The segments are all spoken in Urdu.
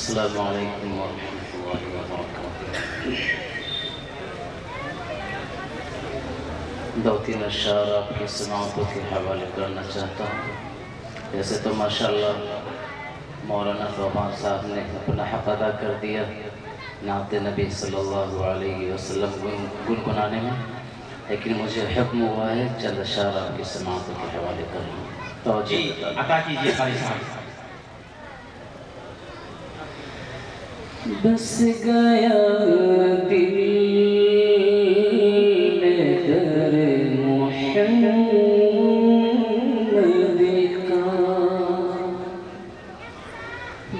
السلام علیکم ورحمۃ اللہ وبرکاتہ۔ دو تین اشعار آپ کی سماعتوں کے حوالے کرنا چاہتا ہوں۔ جیسے تو ماشاءاللہ مولانا ثوبان صاحب نے اپنا حق ادا کر دیا نعت نبی صلی اللہ علیہ وسلم گنگنانے میں، لیکن مجھے حکم ہوا ہے چند اشعار آپ کی سماعتوں کے حوالے کرنا۔ جی عطا کیجیے قاری صاحب۔ بس گیا دل میں در محمد کا،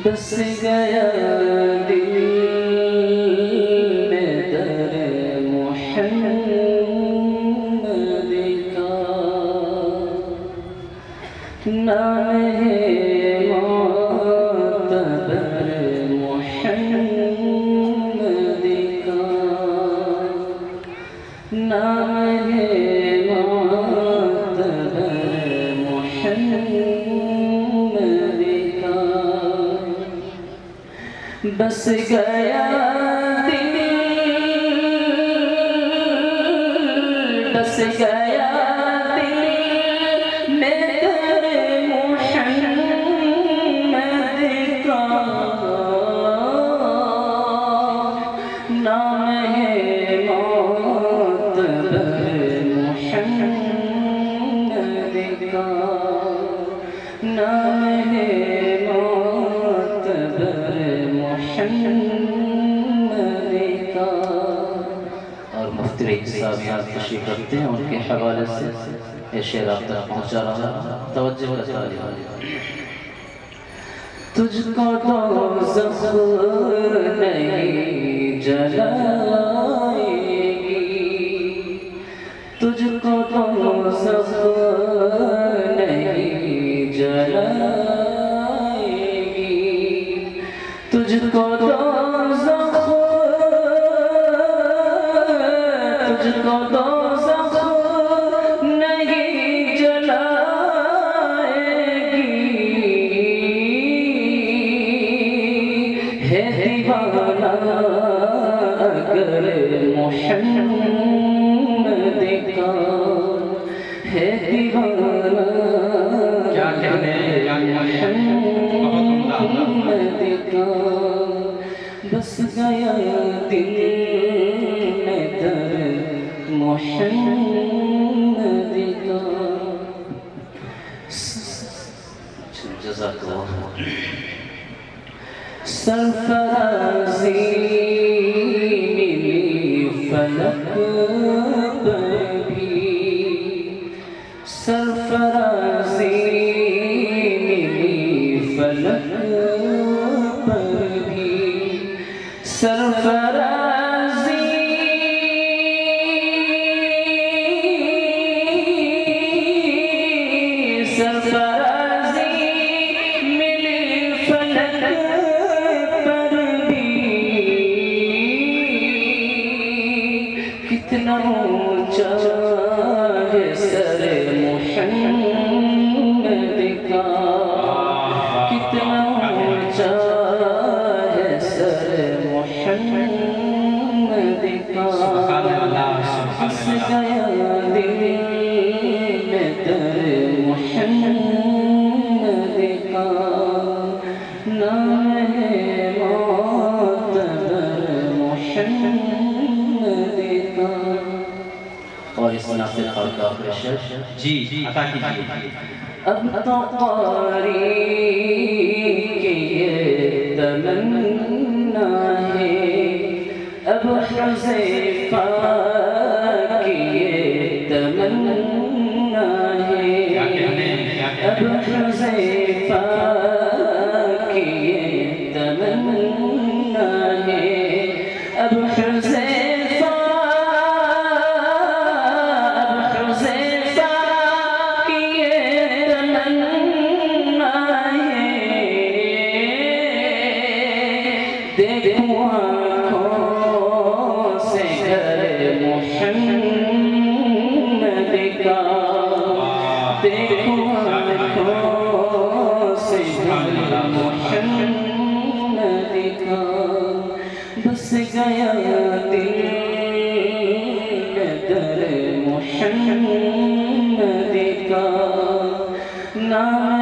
بس گیا دل میں در محمد کا، نام ہے معتبر محمد کا، نام ہے معتبر محمد کا، بس گیا دل، بس گیا دل میں در محمد کا، نام ہے معتبر محمد کا، نام ہے معتبر محمد کا۔ اور مفتی رئیس صاحب یہاں تشریف رکھتے ہیں، ان کے حوالے سے یہ شعر آپ تک پہنچا رہا ہے، توجہ کا طالب ہے۔ تجھ کو دوزخ نہیں جلائے گی، تجھ کو دوزخ نہیں جلائے گی، تجھ کو دوزخ، تجھ کو دوزخ نہیں جلائے گی، ہے دیوانہ اگر محمد کا، ہے دیوانہ کیا کہنے محمد کا، بس گیا دل میں در محمد کا۔ جزاک اللہ۔ سرفرازی ملی فلک پر بھی، سرفرازی ملی فلک پر بھی، سرفرازی سرفرازی ملی فلک پر بھی، کتنا اونچا ہے سر محمد کا، کتنا اونچا ہے سر محمد کا، بس گیا دل میں در محمد کا، نام ہے معتبر محمد کا۔ اور اس ناطق کا آخری شعر جی عطا کیجیے۔ اب تو قاری کی یہ تمنا ہے، اب حذیفہ کی یہ تمنا ہے، اب حذیفہ کی یہ تمنا ہے، اب حذیفہ، اب حذیفہ کی یہ تمنا ہے، دیکھوں آنکھوں سے گھر محمد کا، دیکھوں آنکھوں سے گھر محمد گیا دل در محمد کا نام